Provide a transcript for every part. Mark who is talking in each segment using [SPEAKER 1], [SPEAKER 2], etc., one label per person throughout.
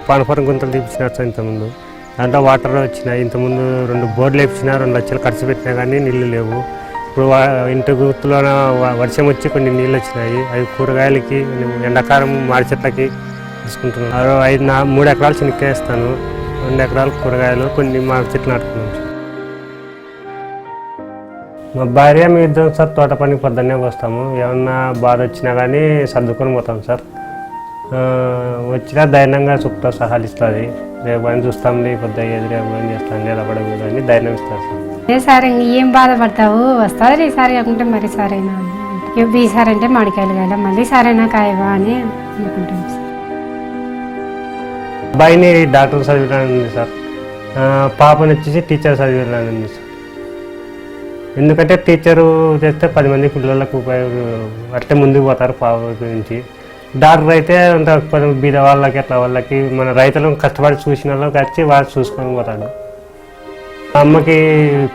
[SPEAKER 1] పానపురం గుంతలు తీపించినారు సార్ ఇంతకుముందు. దాంట్లో వాటర్ వచ్చినాయి. ఇంతకుముందు 2 బోర్లు వేపించినా 2 లక్షలు ఖర్చు పెట్టినా కానీ నీళ్లు లేవు. ఇప్పుడు ఇంటి గుర్తులో వర్షం వచ్చి కొన్ని నీళ్ళు వచ్చినాయి. అవి కూరగాయలకి, ఎండాకాలం మాడి చెట్లకి తీసుకుంటున్నాను. 3 ఎకరాలు చెనక్కాయ వేస్తాను, 2 ఎకరాలు కూరగాయలు, కొన్ని మామిడి చెట్లు నాటుకున్నాం సార్. మా భార్య మీ ఇద్దరం సార్ తోట పనికి పొద్దున్నే వస్తాము. ఏమన్నా బాధ వచ్చినా కానీ సర్దుకొని పోతాం సార్. వచ్చినా ధైర్యంగా చుట్టూ సహాయిస్తుంది. రేపు అని చూస్తాంలే, పొద్దు అయ్యేది, రేపు అని చేస్తాను, నిలబడకూడదు అని ధైర్యం ఇస్తారు సార్.
[SPEAKER 2] ఈసారి ఏం బాధపడతావు, వస్తుంది ఈసారి కాకుంటే మరి సారైనా, ఈసారి అంటే మామిడికాయలు కాయలు, మళ్ళీ సారైనా కాయవా అని అనుకుంటాం సార్.
[SPEAKER 1] అబ్బాయిని డాక్టర్ చదివినాను సార్, పాపని వచ్చేసి టీచర్ చదివినాను సార్. ఎందుకంటే టీచరు చేస్తే 10 మంది పిల్లలకు ఉపయోగం, అట్లే ముందుకు పోతారు పాప గురించి. డాక్టర్ అయితే అంత బీద వాళ్ళకి అట్లా వాళ్ళకి మన రైతులను కష్టపడి చూసిన వాళ్ళకి వచ్చి వాళ్ళు చూసుకొని పోతాడు. అమ్మకి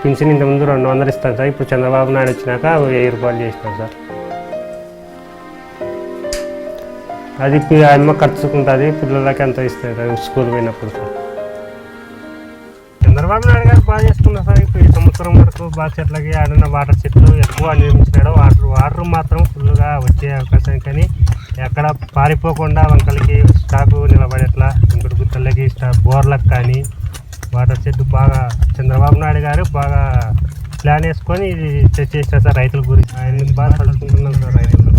[SPEAKER 1] పింఛన్ ఇంతకుముందు 200 ఇస్తాను సార్. ఇప్పుడు చంద్రబాబు నాయుడు వచ్చినాక 1000 రూపాయలు చేసినాను సార్. అది అమ్మ ఖర్చుకుంటుంది, పిల్లలకి ఎంత ఇస్తుంది సార్ స్కూల్ పోయినప్పుడు సార్. చంద్రబాబు నాయుడు గారు బాగా చేసుకున్నారు సార్. ఇప్పుడు ఈ సంవత్సరం వరకు బాగా చెట్లకి ఆడిన వాటర్ చెట్లు ఎక్కువ నిర్మించినాడు. వాటర్ మాత్రం ఫుల్గా వచ్చే అవకాశం, కానీ ఎక్కడ పారిపోకుండా వంకలకి స్టాకు నిలబడేట్లా ఇంకొకటి గుత్తలకి బోర్లకు కానీ వాటర్ చెట్టు బాగా చంద్రబాబు నాయుడు గారు బాగా ప్లాన్ వేసుకొని ఇది చేస్తారు సార్ రైతుల గురించి. ఆయన బాగా తలుచుకుంటున్నాం సార్ రైతులు.